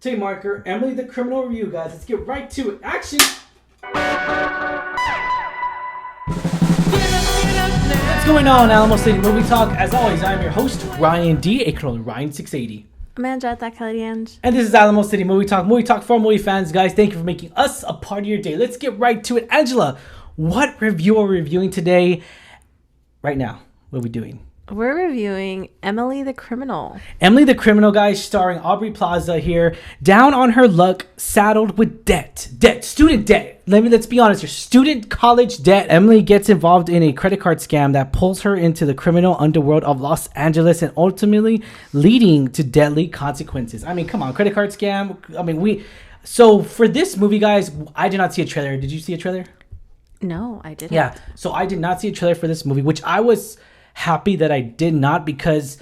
Take marker, Emily the Criminal review, guys. Let's get right to it. Action! What's going on, Alamo City Movie Talk? As always, I'm your host, Ryan D, aka Ryan680. Amanda, and this is Alamo City Movie Talk for movie fans, guys. Thank you for making us a part of your day. Let's get right to it. Angela, what review are we reviewing today? Right now, what are we doing? We're reviewing Emily the Criminal. Emily the Criminal, guys, starring Aubrey Plaza here. Down on her luck, saddled with student debt. Let's be honest, your student college debt. Emily gets involved in a credit card scam that pulls her into the criminal underworld of Los Angeles and ultimately leading to deadly consequences. I mean, come on, credit card scam. So for this movie, guys, I did not see a trailer. Did you see a trailer? No, I didn't. Yeah, so I did not see a trailer for this movie, which I was happy that I did not, because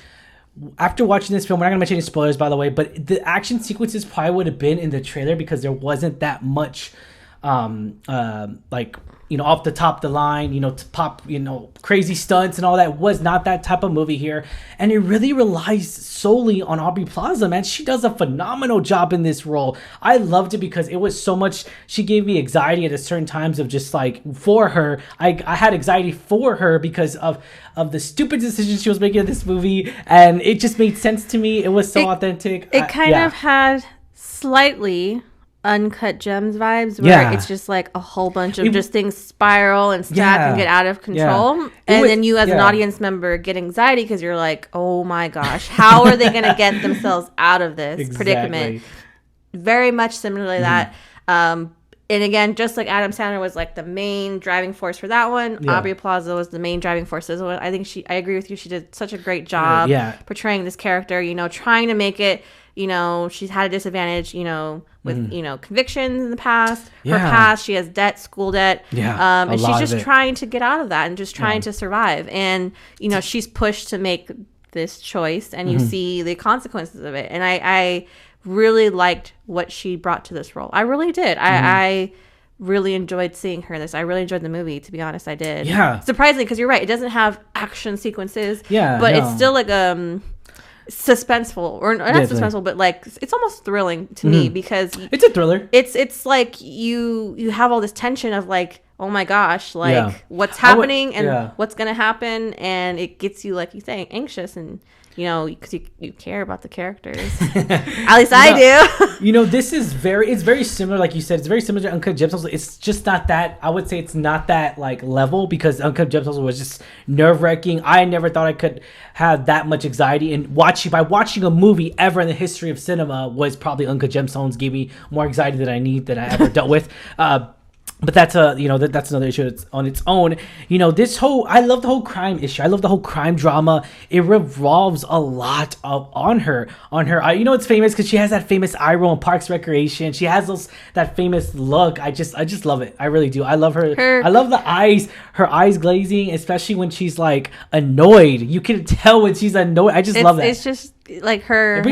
after watching this film, we're not gonna mention any spoilers, by the way, but the action sequences probably would have been in the trailer because there wasn't that much off the top of the line, to pop, crazy stunts and all that. Was not that type of movie here. And it really relies solely on Aubrey Plaza, man. She does a phenomenal job in this role. I loved it because it was so much, she gave me anxiety at a certain times of just for her. I had anxiety for her because of the stupid decisions she was making in this movie. And it just made sense to me. It was so authentic. It kind of had slightly Uncut Gems vibes, where it's just like a whole bunch of just things spiral and stack and get out of control, then you as an audience member get anxiety because you're like, oh my gosh, how are they going to get themselves out of this predicament? Very much similarly that. And again, just like Adam Sandler was like the main driving force for that one, Aubrey Plaza was the main driving force as well. I think I agree with you. She did such a great job portraying this character, trying to make it, she's had a disadvantage, with, convictions in the past. Her past, she has debt, school debt. And she's just trying to get out of that and just trying to survive. And, she's pushed to make this choice, and you see the consequences of it. And I really liked what she brought to this role. I really did. I really enjoyed seeing her in this. I really enjoyed the movie, to be honest. I did. Yeah. Surprisingly, because you're right. It doesn't have action sequences. Yeah. But it's still like suspenseful, or not suspenseful, but like it's almost thrilling to me, because it's a thriller. It's like you have all this tension of like, oh my gosh, like what's happening and what's gonna happen, and it gets you, like you say, anxious, and because you care about the characters. At least I do. This is it's very similar, like you said. It's very similar to Uncut Gems. It's just not that. I would say it's not that like level, because Uncut Gems was just nerve wracking. I never thought I could have that much anxiety, and watching a movie ever in the history of cinema was probably Uncut Gemstones. Gave me more anxiety than I ever dealt with. But that's that's another issue on its own. I love the whole crime issue. I love the whole crime drama. It revolves a lot on her. It's famous because she has that famous eye roll in Parks Recreation. She has that famous look. I just love it. I really do. I love her. I love the eyes. Her eyes glazing, especially when she's like annoyed. You can tell when she's annoyed. I just love that. It's just like her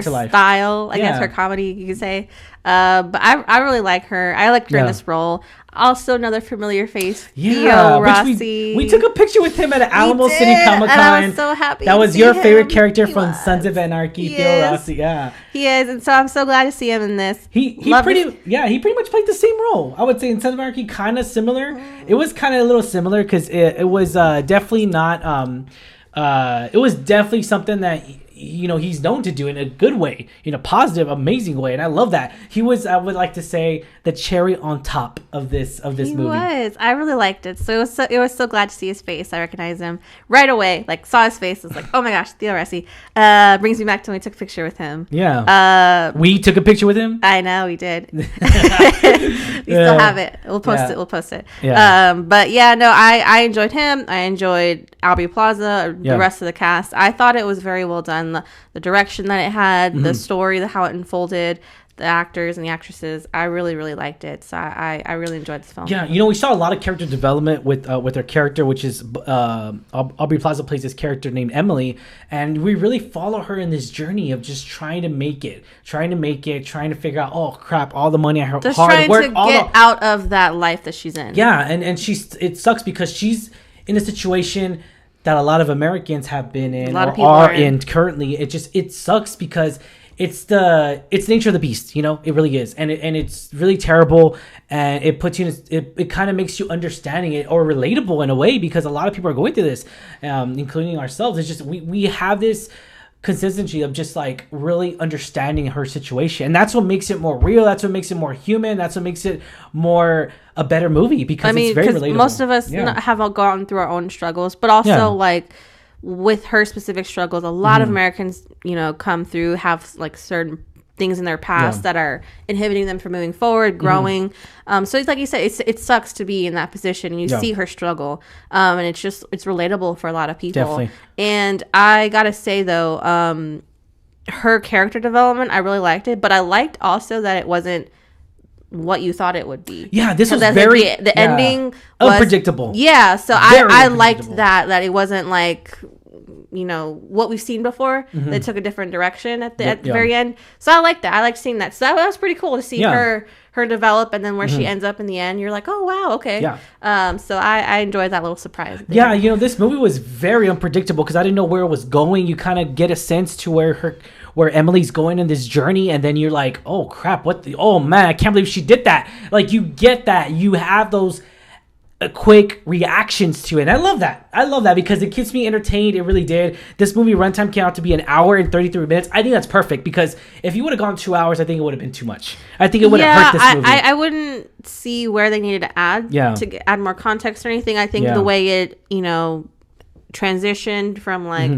style. I guess her comedy, you could say. But I really like her. I liked her in this role. Also, another familiar face, Theo, Rossi. We took a picture with him at Alamo City Comic Con. I was so happy. That was your favorite character from Sons of Anarchy, Theo Rossi. Yeah, he is, and so I'm so glad to see him in this. He pretty much played the same role. I would say in Sons of Anarchy, kind of similar. It was kind of a little similar because it was definitely not. It was definitely something that he's known to do in a good way, in a positive, amazing way, and I love that. He was, I would like to say, the cherry on top of this movie. He was. I really liked it. So it was so glad to see his face. I recognized him right away. Like, saw his face. I was like, oh my gosh, Theo Rossi. Brings me back to when we took a picture with him. Yeah. We took a picture with him? I know, we did. We still have it. We'll post it. Yeah. But yeah, no, I enjoyed him. I enjoyed Aubrey Plaza, the rest of the cast. I thought it was very well done. The direction that it had, the story, how it unfolded, the actors and the actresses. I really, really liked it. So I really enjoyed this film. Yeah, we saw a lot of character development with her character, which is Aubrey Plaza plays this character named Emily, and we really follow her in this journey of just trying to make it, trying to figure out, oh crap, all the money, her just hard work, trying to get out of that life that she's in. Yeah, and it sucks because she's in a situation that a lot of Americans have been in or are in currently. It sucks because it's nature of the beast, you know. It really is, and it's really terrible, and it puts you it kind of makes you understanding it or relatable in a way, because a lot of people are going through this, including ourselves. It's just we have this consistency of just like really understanding her situation, and that's what makes it more real. That's what makes it more human. That's what makes it more a better movie, because it's very relatable. Most of us have all gone through our own struggles, but also like with her specific struggles, a lot of Americans, you know, come through, have like certain things in their past that are inhibiting them from moving forward, growing. So it's like you said, it sucks to be in that position, and you see her struggle, and it's relatable for a lot of people. Definitely. And I gotta say though, her character development, I really liked it, but I liked also that it wasn't what you thought it would be. Yeah, this was very the ending was unpredictable. Yeah, so I liked that it wasn't like, you know, what we've seen before. They took a different direction at the very end. So I like that. I like seeing that. So that was pretty cool to see her develop, and then where she ends up in the end, you're like, oh wow, okay. Yeah. So I enjoyed that little surprise. Yeah, you know, this movie was very unpredictable because I didn't know where it was going. You kind of get a sense to where Emily's going in this journey, and then you're like, oh crap, oh man, I can't believe she did that. Like, you get that. You have those quick reactions to it. And I love that because it keeps me entertained. It really did. This movie runtime came out to be 1 hour and 33 minutes. I think that's perfect, because if you would have gone 2 hours, I think it would have been too much. I think it would have hurt this movie. I wouldn't see where they needed to add more context or anything. I think the way it, you know, transitioned from like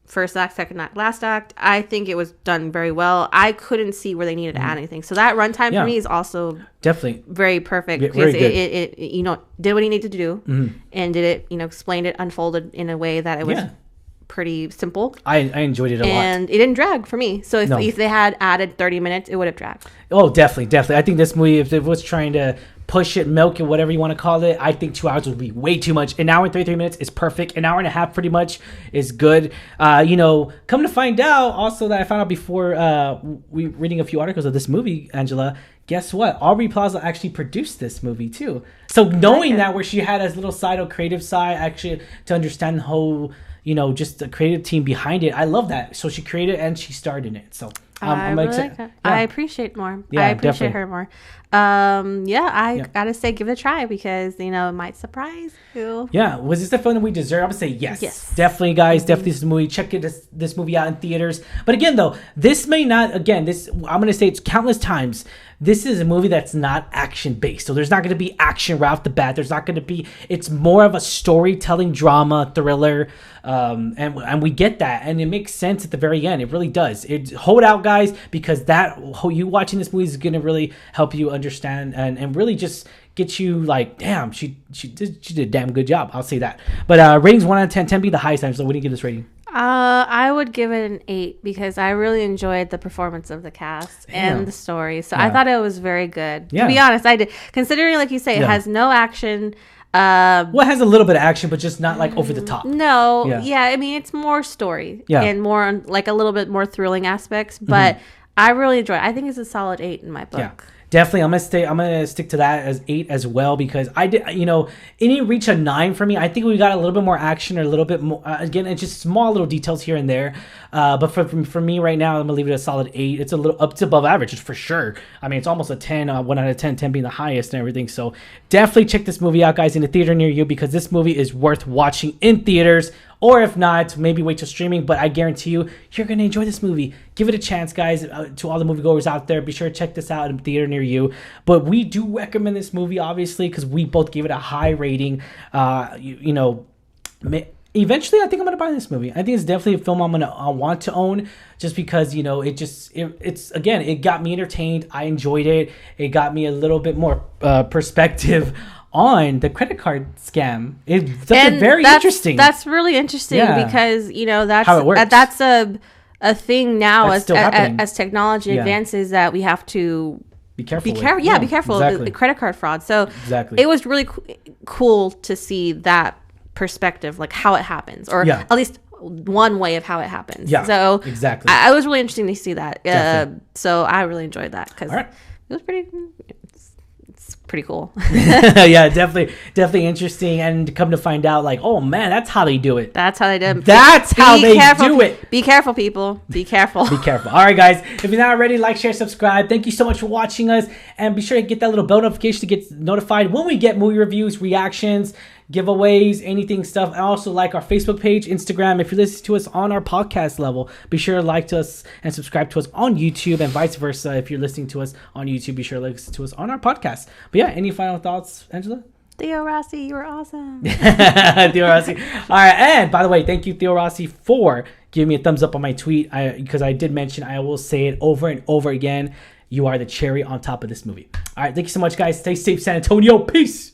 first act, second act, last act, I think it was done very well. I couldn't see where they needed to add anything. So that runtime for me is also definitely very perfect, because it you know, did what he needed to do, and did it, you know, explained it, unfolded in a way that it was pretty simple. I enjoyed it a lot, and it didn't drag for me. So if they had added 30 minutes, it would have dragged. Oh, definitely. I think this movie, if it was trying to push it, milk it, whatever you want to call it, I think 2 hours would be way too much. 1 hour and 33 minutes is perfect. 1 hour and a half pretty much is good. You know, come to find out also that I found out before we reading a few articles of this movie, Angela, guess what? Aubrey Plaza actually produced this movie too. So knowing that, where she had a little side of creative side, actually to understand the whole, you know, just the creative team behind it. I love that. So she created and she starred in it. So I'm really excited. Like I appreciate more. I appreciate her more. I gotta say, give it a try, because, you know, it might surprise you. Yeah, was this the film that we deserve? I would say yes. Definitely, guys. Definitely, this movie. Check this movie out in theaters. But again, though, this may not. Again, this I'm gonna say it's countless times. This is a movie that's not action based, so there's not going to be action right off the bat. There's not going to be. It's more of a storytelling drama thriller, and we get that, and it makes sense at the very end. It really does. Hold out, guys, because you watching this movie is going to really help you understand and really just get you like, damn, she did a damn good job. I'll say that. But ratings 1 out of 10, 10 being the highest. So what do you give this rating? I would give it an 8, because I really enjoyed the performance of the cast and the story. So I thought it was very good. To be honest, I did. Considering, like you say, it has no action. Well, it has a little bit of action, but just not like over the top. No. Yeah. I mean, it's more story and more like a little bit more thrilling aspects. But I really enjoy it. I think it's a solid 8 in my book. Yeah. Definitely, I'm gonna stick to that as 8 as well, because I did, you know, it didn't reach a 9 for me. I think we got a little bit more action, or a little bit more. Again, it's just small little details here and there. But for me right now, I'm gonna leave it a solid 8. It's a little up to above average for sure. I mean, it's almost a 10, 1 out of 10, 10 being the highest and everything. So definitely check this movie out, guys, in a theater near you, because this movie is worth watching in theaters. Or if not, maybe wait till streaming. But I guarantee you're going to enjoy this movie. Give it a chance, guys. To all the moviegoers out there, be sure to check this out in a theater near you. But we do recommend this movie, obviously, because we both gave it a high rating. You know, eventually, I think I'm going to buy this movie. I think it's definitely a film I want to own, just because, you know, it's again, it got me entertained. I enjoyed it. It got me a little bit more perspective on the credit card scam. It's very interesting. That's really interesting, because, you know, that's how it works. That's a thing now as technology advances, that we have to be careful. Be careful. Exactly. The credit card fraud. So it was really cool to see that perspective, like how it happens, or at least one way of how it happens. Yeah. So exactly. I was really interesting to see that. So I really enjoyed that, because it was pretty pretty cool. Yeah, definitely interesting. And come to find out, like, oh man, that's how they do it. That's how they do it. That's how they do it. Be careful, people. Be careful. Be careful. All right, guys. If you're not already, like, share, subscribe. Thank you so much for watching us. And be sure to get that little bell notification to get notified when we get movie reviews, reactions, giveaways, anything stuff. And also like our Facebook page, Instagram. If you're listening to us on our podcast level, be sure to like to us and subscribe to us on YouTube, and vice versa. If you're listening to us on YouTube, be sure to listen to us on our podcast. But yeah, any final thoughts, Angela? Theo Rossi, you were awesome. Theo Rossi. All right, and by the way, thank you, Theo Rossi, for giving me a thumbs up on my tweet. Because I did mention, I will say it over and over again, you are the cherry on top of this movie. All right, thank you so much, guys. Stay safe, San Antonio. Peace.